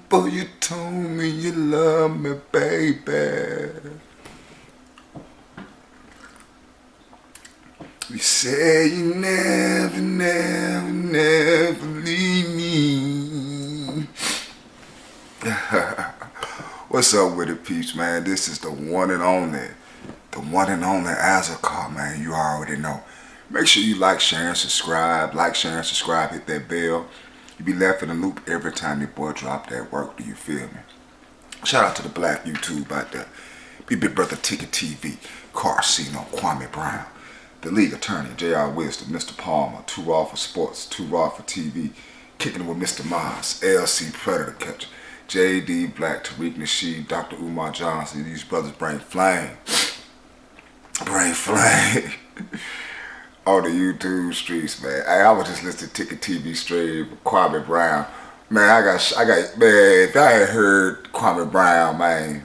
Boy, you told me you love me, baby. You said you never, never, never leave me. What's up with it, peeps, man? This is the one and only Azakar, man. You already know. Make sure you like, share, and subscribe. Like, share, and subscribe. Hit that bell. You be left in the loop every time your boy drop that work. Do you feel me? Shout out to the black YouTube out there. Be Big Brother Ticket TV, Carcino, Kwame Brown, the league attorney, J.R. Wisdom, Mr. Palmer, Too Raw for Sports, Too Raw for TV, Kicking It with Mr. Mars, LC Predator Catcher, J.D. Black, Tariq Nasheed, Dr. Umar Johnson. These brothers bring flame. Bring flame. On the YouTube streets, man. I was just listening to Ticket TV stream, Kwame Brown. Man, I got, man, if I had heard Kwame Brown, man,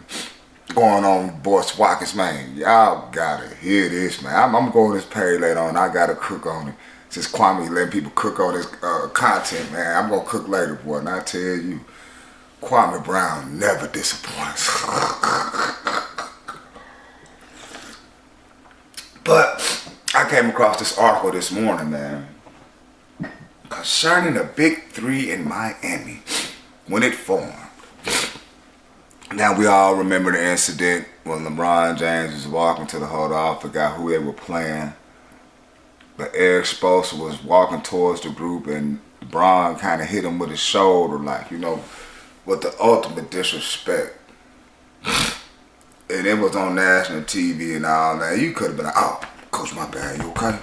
going on Boss Watkins, man, y'all gotta hear this, man. I'm going this page later on. I gotta cook on it. Since Kwame letting people cook on this content, man, I'm gonna cook later, boy. And I tell you, Kwame Brown never disappoints. But I came across this article this morning, man, concerning the Big Three in Miami when it formed. Now, we all remember the incident when LeBron James was walking to the huddle. I forgot who they were playing. But Eric Spoelstra was walking towards the group, and LeBron kind of hit him with his shoulder, like, you know, with the ultimate disrespect. And it was on national TV and all that. You could have been like, oh, Coach, my bad, you okay?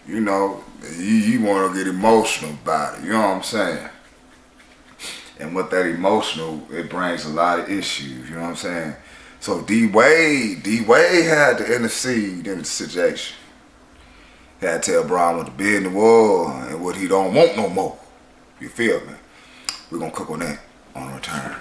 You know, you want to get emotional about it, you know what I'm saying? And with that emotional, it brings a lot of issues, you know what I'm saying? So Dwade had to intercede in the situation. He had to tell Brian what the bid in the war and what he don't want no more. You feel me? We're going to cook on that on return.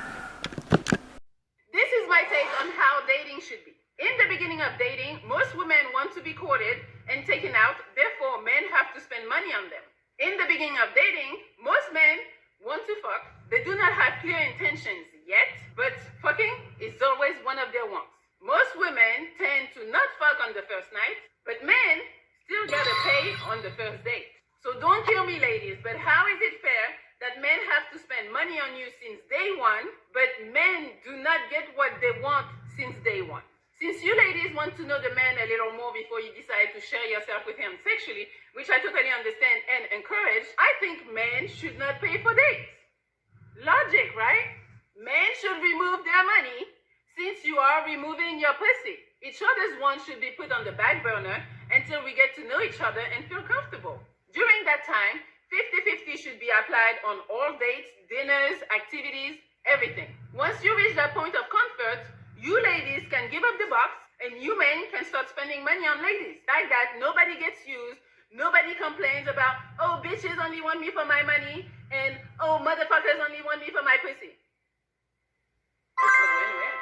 This is my take on how dating should be. In the beginning of dating, most women want to be courted and taken out, therefore men have to spend money on them. In the beginning of dating, most men want to fuck. They do not have clear intentions yet, but fucking is always one of their wants. Most women tend to not fuck on the first night, but men still gotta pay on the first date. So don't kill me, ladies, but how is it fair that men have to spend money on you since day one, but men do not get what they want since day one? Since you ladies want to know the man a little more before you decide to share yourself with him sexually, which I totally understand and encourage, I think men should not pay for dates. Logic, right? Men should remove their money since you are removing your pussy. Each other's one should be put on the back burner until we get to know each other and feel comfortable. During that time, 50-50 should be applied on all dates, dinners, activities, everything. Once you reach that point of comfort, you ladies can give up the box and you men can start spending money on ladies. Like that, nobody gets used, nobody complains about, oh, bitches only want me for my money, and oh, motherfuckers only want me for my pussy. It's a win-win.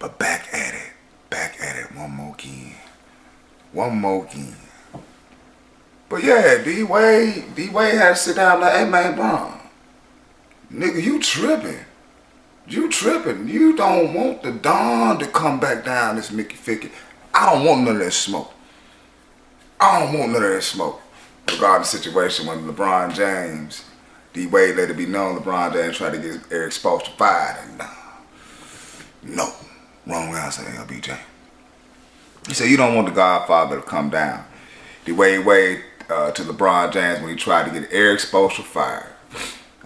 But back at it one more again. But yeah, D-Wade had to sit down like, hey man, Bron, nigga, you tripping. You don't want the Don to come back down this Mickey Ficky. I don't want none of that smoke. Regarding the situation when LeBron James, D-Wade let it be known LeBron James tried to get Eric Spoelstra fired, and no, wrong answer, LBJ. He said you don't want the Godfather to come down. D-Wade to LeBron James when he tried to get Eric Spoelstra fired.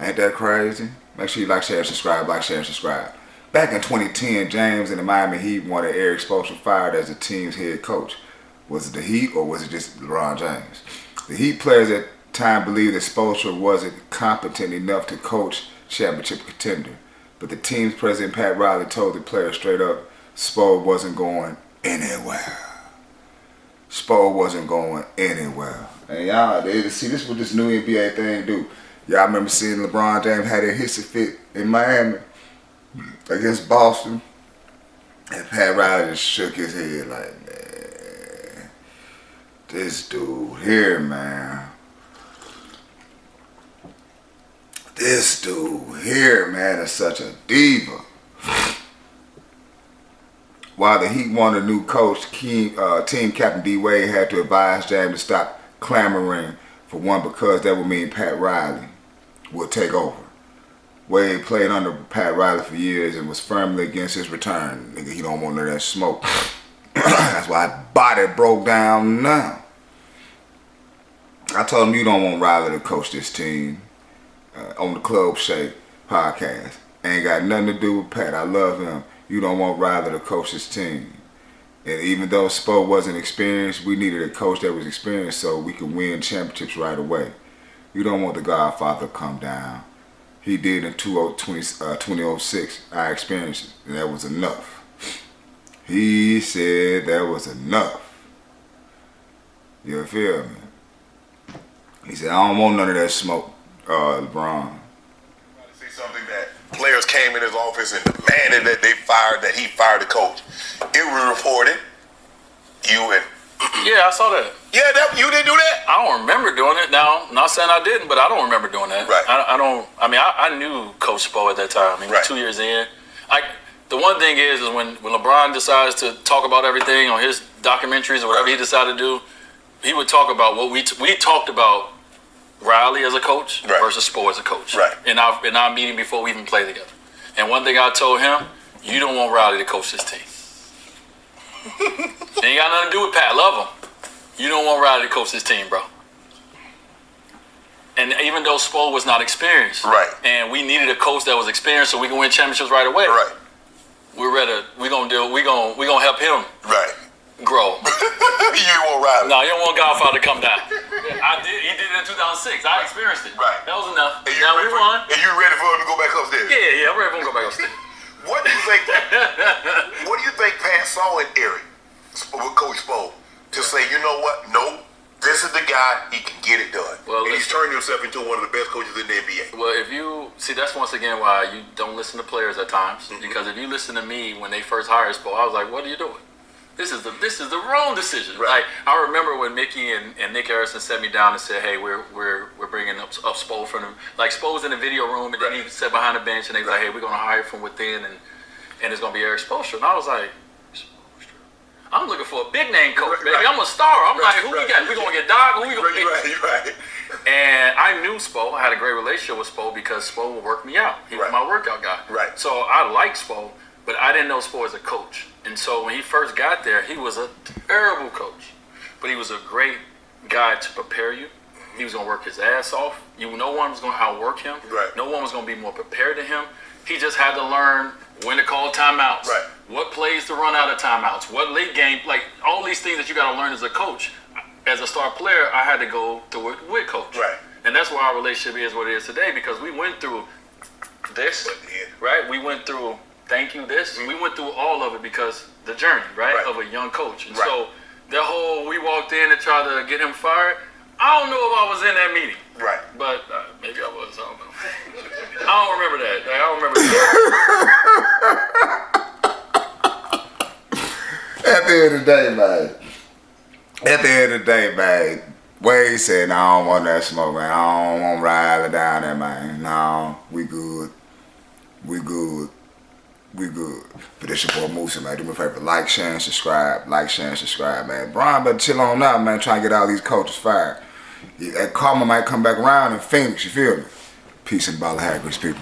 Ain't that crazy? Make sure you like, share, subscribe, Back in 2010, James and the Miami Heat wanted Eric Spoelstra fired as the team's head coach. Was it the Heat or was it just LeBron James? The Heat players at the time believed that Spoelstra wasn't competent enough to coach championship contender. But the team's president, Pat Riley, told the players straight up, Spo wasn't going anywhere. And y'all, see, this is what this new NBA thing do. Y'all remember seeing LeBron James had a hissy fit in Miami against Boston? And Pat Riley just shook his head like, man, this dude here, man. This dude here, man, is such a diva. While the Heat wanted a new coach, team captain Dwade had to advise James to stop clamoring for one because that would mean Pat Riley would take over. Wade played under Pat Riley for years and was firmly against his return. Nigga, he don't want none of that smoke. That's why his body broke down now. I told him you don't want Riley to coach this team on the Club Shake podcast. Ain't got nothing to do with Pat. I love him. You don't want Riley to coach this team. And even though Spo wasn't experienced, we needed a coach that was experienced so we could win championships right away. You don't want the Godfather to come down. He did in 2006. I experienced it, and that was enough. He said that was enough. You feel me? He said, I don't want none of that smoke, LeBron. See something that players came in his office and demanded that he fired the coach. It was reported. Yeah, I saw that. Yeah, you didn't do that? I don't remember doing it. Now, not saying I didn't, but I don't remember doing that. Right. I knew Coach Spo at that time. I mean, right. 2 years in. The one thing is when LeBron decides to talk about everything on his documentaries or whatever he decided to do, he would talk about what we talked about Riley as a coach versus Spo as a coach. Right. In our meeting before we even played together. And one thing I told him, you don't want Riley to coach this team. It ain't got nothing to do with Pat. Love him. You don't want Riley to coach this team, bro. And even though Spo was not experienced, right, and we needed a coach that was experienced so we can win championships right away, right, we're gonna help him, right, grow. You want Riley? No, you don't want Godfather to come down. He did it in 2006. I experienced it. Right. That was enough. And now we won. And you ready for him to go back upstairs? Yeah, I'm ready for him to go back upstairs. What do you think? What do you think Pat saw in Eric with Coach Spo to say, you know what? No, this is the guy. He can get it done. Well, and he's turned himself into one of the best coaches in the NBA. Well, if you see, that's once again why you don't listen to players at times. Because if you listen to me when they first hired Spo, I was like, what are you doing? This is the wrong decision. Right. Like I remember when Mickey and Nick Harrison sat me down and said, "Hey, we're bringing up Spo from him." Like Spo's in the video room, and then he sat behind the bench, and they was like, "Hey, we're gonna hire from within, and it's gonna be Eric Spoelstra." And I was like, "I'm looking for a big name coach, baby. I'm a star." I'm like, "Who we got? We gonna get Doc? Who we gonna get?" Right. And I knew Spo. I had a great relationship with Spo because Spo would work me out. He was my workout guy. Right. So I liked Spo, but I didn't know Spo as a coach. And so when he first got there, he was a terrible coach. But he was a great guy to prepare you. He was going to work his ass off. No one was going to outwork him. Right. No one was going to be more prepared than him. He just had to learn when to call timeouts. Right. What plays to run out of timeouts. What late game. Like all these things that you got to learn as a coach. As a star player, I had to go through it with coach. Right. And that's why our relationship is what it is today, because we went through this, right? We went through thank you this. We went through all of it because the journey, right, of a young coach. And so the whole we walked in to try to get him fired, I don't know if I was in that meeting. Right. But maybe I was. I don't know. I don't remember that. Like, I don't remember that. At the end of the day, man, Wade said, "No, I don't want that smoke, man. I don't want Riley down there, man. No, we good. But it's your boy Moose, man. Do me a favor, like, share, and subscribe. Man. Brian better chill on out, man, trying to get all these coaches fired. That karma might come back around in Phoenix, you feel me? Peace and ball of Hagrid's people.